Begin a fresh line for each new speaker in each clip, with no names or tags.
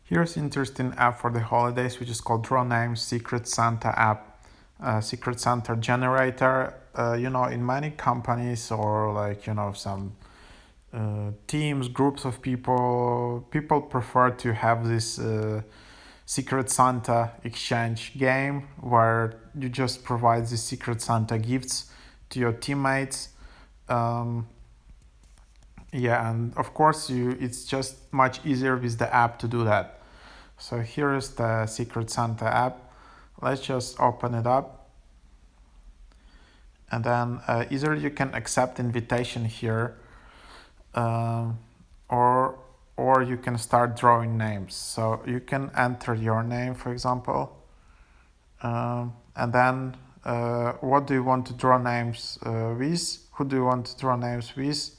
Here's an interesting app for the holidays, which is called DrawNames Secret Santa app, Secret Santa generator. In many companies or some teams, groups of people prefer to have this Secret Santa exchange game where you just provide the Secret Santa gifts to your teammates. And of course, it's just much easier with the app to do that. So here is the Secret Santa app. Let's just open it up. And then either you can accept invitation here, or you can start drawing names. So you can enter your name, for example, and then what do you want to draw names with? Who do you want to draw names with?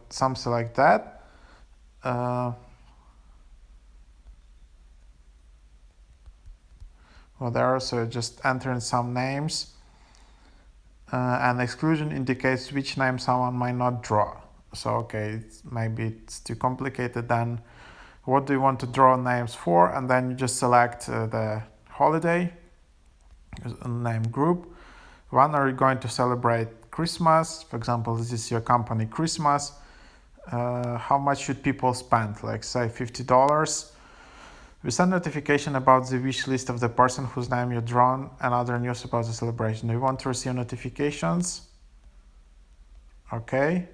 Something like that. So just entering some names, and exclusion indicates which name someone might not draw. So maybe it's too complicated. Then what do you want to draw names for? And then you just select the holiday name group. When are you going to celebrate Christmas? For example, this is your company Christmas. How much should people spend? Like say $50. We send notification about the wish list of the person whose name you drawn and other news about the celebration. Do you want to receive notifications? Okay.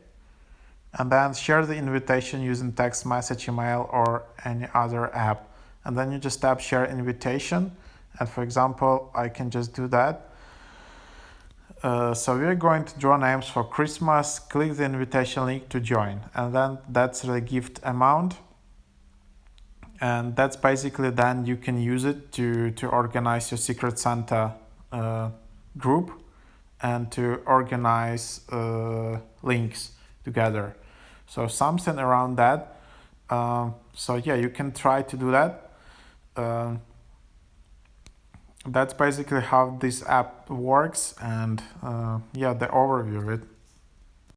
And then share the invitation using text message, email, or any other app. And then you just tap share invitation. And for example, I can just do that. So we're going to draw names for Christmas. Click the invitation link to join. And then that's the gift amount. And that's basically then you can use it to organize your Secret Santa group and to organize links together. So something around that. You can try to do that. That's basically how this app works, and the overview of it.